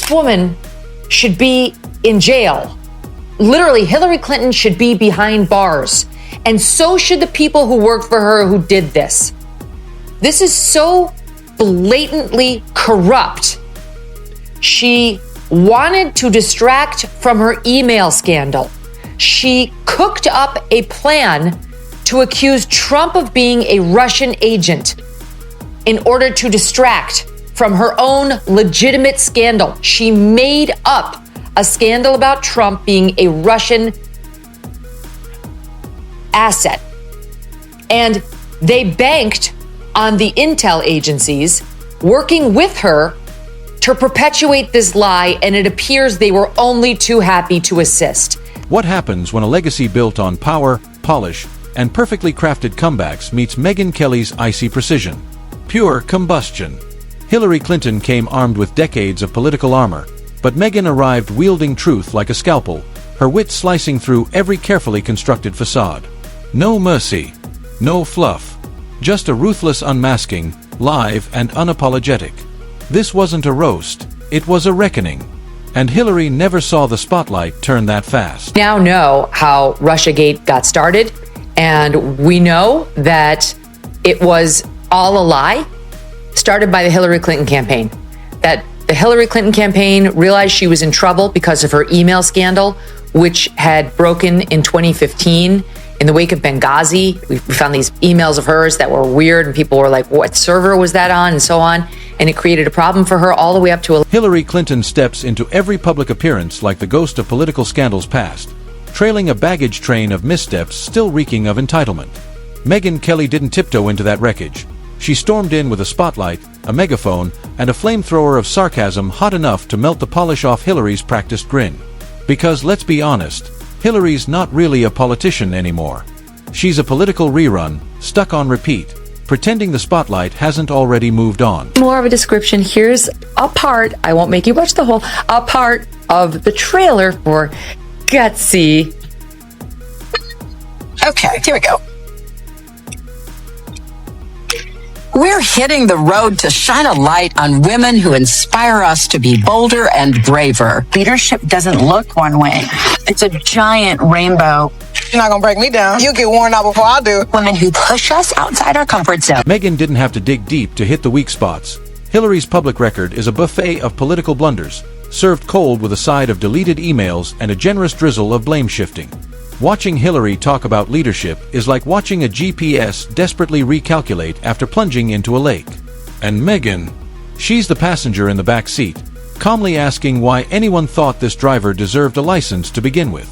This woman should be in jail. Literally, Hillary Clinton should be behind bars. And so should the people who worked for her who did this. This is so blatantly corrupt. She wanted to distract from her email scandal. She cooked up a plan to accuse Trump of being a Russian agent in order to distract from her own legitimate scandal. She made up a scandal about Trump being a Russian asset. And they banked on the intel agencies working with her to perpetuate this lie, and it appears they were only too happy to assist. What happens when a legacy built on power, polish, and perfectly crafted comebacks meets Megyn Kelly's icy precision? Pure combustion. Hillary Clinton came armed with decades of political armor, but Megyn arrived wielding truth like a scalpel, her wit slicing through every carefully constructed facade. No mercy, no fluff, just a ruthless unmasking, live and unapologetic. This wasn't a roast, it was a reckoning. And Hillary never saw the spotlight turn that fast. Now know how Russiagate got started, and we know that it was all a lie, started by the Hillary Clinton campaign. That the Hillary Clinton campaign realized she was in trouble because of her email scandal, which had broken in 2015 in the wake of Benghazi. We found these emails of hers that were weird, and people were like, what server was that on, and so on. And it created a problem for her all the way up to Hillary Clinton steps into every public appearance like the ghost of political scandals past, trailing a baggage train of missteps still reeking of entitlement. Megyn Kelly didn't tiptoe into that wreckage. She stormed in with a spotlight, a megaphone, and a flamethrower of sarcasm hot enough to melt the polish off Hillary's practiced grin. Because let's be honest, Hillary's not really a politician anymore. She's a political rerun, stuck on repeat, pretending the spotlight hasn't already moved on. more of a description. Here's a part, I won't make you watch the whole, a part of the trailer for Gutsy. Okay, here we go. We're hitting the road to shine a light on women who inspire us to be bolder and braver. Leadership doesn't look one way. It's a giant rainbow. You're not gonna break me down. You'll get worn out before I do. Women who push us outside our comfort zone. Megyn didn't have to dig deep to hit the weak spots. Hillary's public record is a buffet of political blunders, served cold with a side of deleted emails and a generous drizzle of blame shifting. Watching Hillary talk about leadership is like watching a GPS desperately recalculate after plunging into a lake. And Megyn, she's the passenger in the back seat, calmly asking why anyone thought this driver deserved a license to begin with.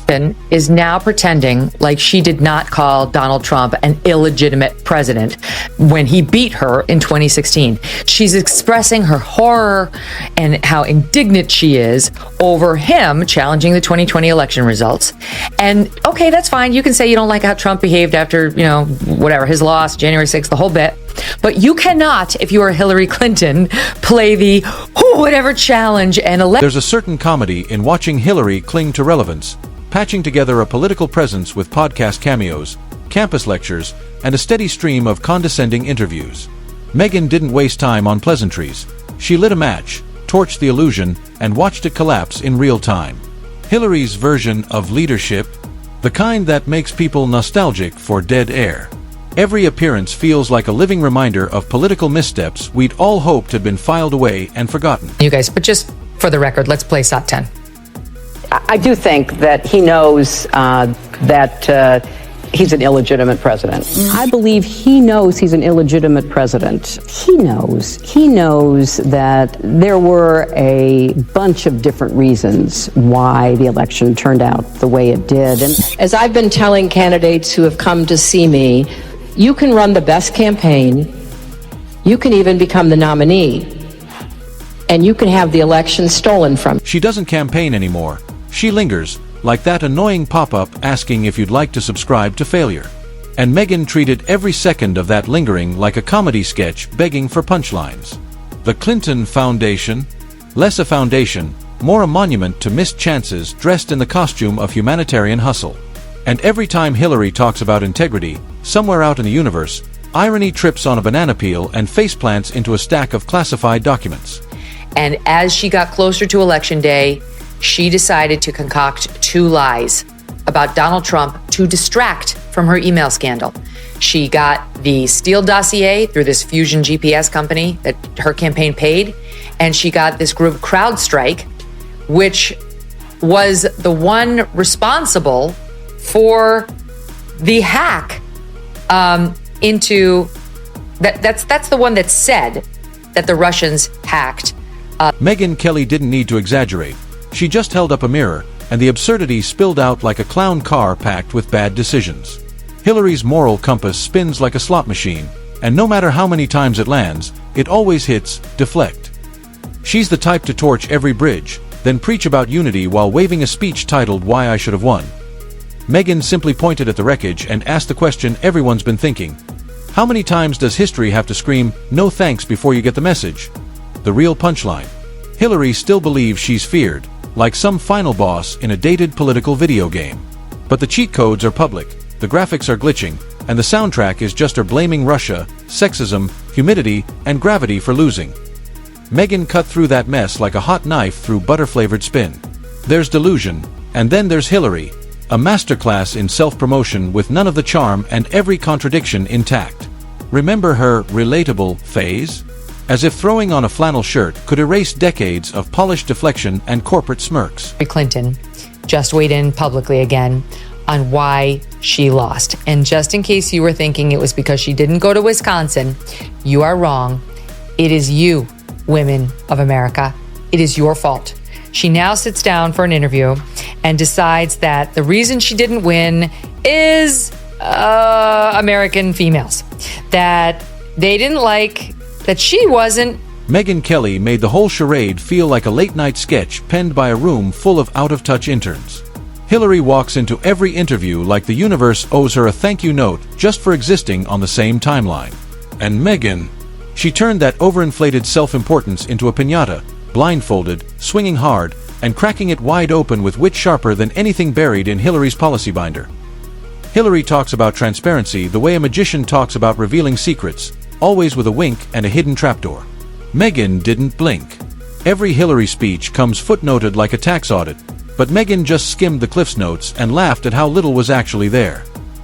Is now pretending like she did not call Donald Trump an illegitimate president when he beat her in 2016. She's expressing her horror and how indignant she is over him challenging the 2020 election results. And okay, that's fine. You can say you don't like how Trump behaved after, whatever, his loss, January 6th, the whole bit. But you cannot, if you are Hillary Clinton, play the whatever challenge and elect. There's a certain comedy in watching Hillary cling to relevance, patching together a political presence with podcast cameos, campus lectures, and a steady stream of condescending interviews. Megyn didn't waste time on pleasantries. She lit a match, torched the illusion, and watched it collapse in real time. Hillary's version of leadership, the kind that makes people nostalgic for dead air. Every appearance feels like a living reminder of political missteps we'd all hoped had been filed away and forgotten. You guys, but just for the record, let's play SOT 10. I do think that he knows that he's an illegitimate president. I believe he knows he's an illegitimate president. He knows that there were a bunch of different reasons why the election turned out the way it did. And as I've been telling candidates who have come to see me, you can run the best campaign, you can even become the nominee, and you can have the election stolen from you. She doesn't campaign anymore. She lingers, like that annoying pop-up asking if you'd like to subscribe to failure. And Megyn treated every second of that lingering like a comedy sketch begging for punchlines. The Clinton Foundation? Less a foundation, more a monument to missed chances dressed in the costume of humanitarian hustle. And every time Hillary talks about integrity, somewhere out in the universe, irony trips on a banana peel and faceplants into a stack of classified documents. And as she got closer to Election Day, she decided to concoct 2 lies about Donald Trump to distract from her email scandal. She got the Steele dossier through this Fusion GPS company that her campaign paid, and she got this group CrowdStrike, which was the one responsible for the hack into that. That's the one that said that the Russians hacked. Megyn Kelly didn't need to exaggerate. She just held up a mirror, and the absurdity spilled out like a clown car packed with bad decisions. Hillary's moral compass spins like a slot machine, and no matter how many times it lands, it always hits deflect. She's the type to torch every bridge, then preach about unity while waving a speech titled "Why I Should Have Won." Megyn simply pointed at the wreckage and asked the question everyone's been thinking. How many times does history have to scream, "No thanks," before you get the message? The real punchline. Hillary still believes she's feared, like some final boss in a dated political video game. But the cheat codes are public, the graphics are glitching, and the soundtrack is just her blaming Russia, sexism, humidity, and gravity for losing. Megyn cut through that mess like a hot knife through butter-flavored spin. There's delusion, and then there's Hillary, a masterclass in self-promotion with none of the charm and every contradiction intact. Remember her relatable phase? As if throwing on a flannel shirt could erase decades of polished deflection and corporate smirks. Clinton just weighed in publicly again on why she lost. And just in case you were thinking it was because she didn't go to Wisconsin, you are wrong. It is you, women of America. It is your fault. She now sits down for an interview and decides that the reason she didn't win is American females. That they didn't like that she wasn't. Megyn Kelly made the whole charade feel like a late-night sketch penned by a room full of out-of-touch interns. Hillary walks into every interview like the universe owes her a thank you note just for existing on the same timeline. And Megyn, she turned that overinflated self-importance into a piñata, blindfolded, swinging hard, and cracking it wide open with wit sharper than anything buried in Hillary's policy binder. Hillary talks about transparency the way a magician talks about revealing secrets, always with a wink and a hidden trapdoor. Megyn didn't blink. Every Hillary speech comes footnoted like a tax audit, but Megyn just skimmed the Cliff's Notes and laughed at how little was actually there.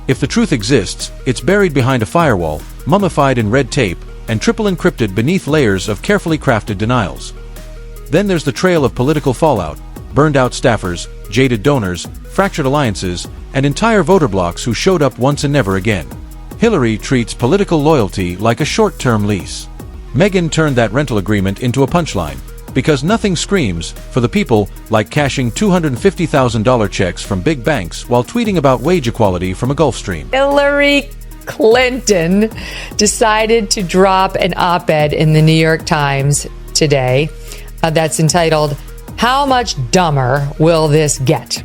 If the truth exists, it's buried behind a firewall, mummified in red tape, and triple encrypted beneath layers of carefully crafted denials. Then there's the trail of political fallout, burned-out staffers, jaded donors, fractured alliances, and entire voter blocs who showed up once and never again. Hillary treats political loyalty like a short-term lease. Megyn turned that rental agreement into a punchline, because nothing screams, for the people, like cashing $250,000 checks from big banks while tweeting about wage equality from a Gulf Stream. Hillary Clinton decided to drop an op-ed in the New York Times today that's entitled, "How much dumber will this get?"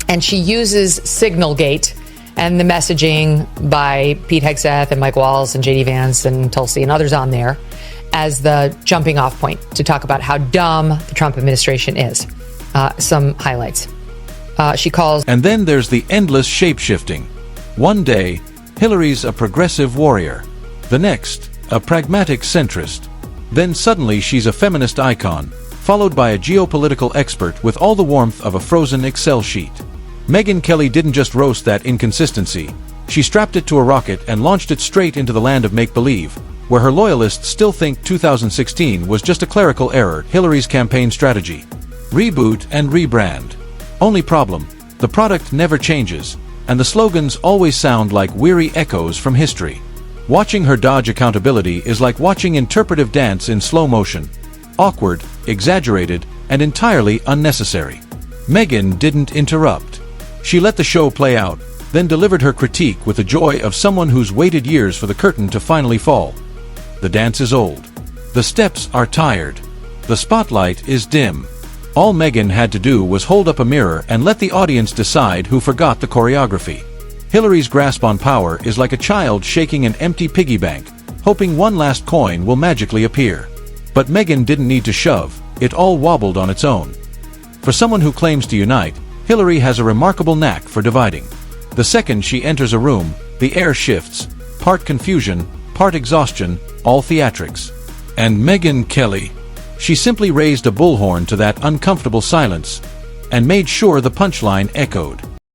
And she uses Signalgate and the messaging by Pete Hegseth and Mike Walls and JD Vance and Tulsi and others on there as the jumping off point to talk about how dumb the Trump administration is. Some highlights. She calls... And then there's the endless shape-shifting. One day, Hillary's a progressive warrior. The next, a pragmatic centrist. Then suddenly she's a feminist icon, followed by a geopolitical expert with all the warmth of a frozen Excel sheet. Megyn Kelly didn't just roast that inconsistency. She strapped it to a rocket and launched it straight into the land of make-believe, where her loyalists still think 2016 was just a clerical error, Hillary's campaign strategy. Reboot and rebrand. Only problem, the product never changes, and the slogans always sound like weary echoes from history. Watching her dodge accountability is like watching interpretive dance in slow motion. Awkward, exaggerated, and entirely unnecessary. Megyn didn't interrupt. She let the show play out, then delivered her critique with the joy of someone who's waited years for the curtain to finally fall. The dance is old. The steps are tired. The spotlight is dim. All Megyn had to do was hold up a mirror and let the audience decide who forgot the choreography. Hillary's grasp on power is like a child shaking an empty piggy bank, hoping one last coin will magically appear. But Megyn didn't need to shove, it all wobbled on its own. For someone who claims to unite, Hillary has a remarkable knack for dividing. The second she enters a room, the air shifts, part confusion, part exhaustion, all theatrics. And Megyn Kelly, She simply raised a bullhorn to that uncomfortable silence and made sure the punchline echoed.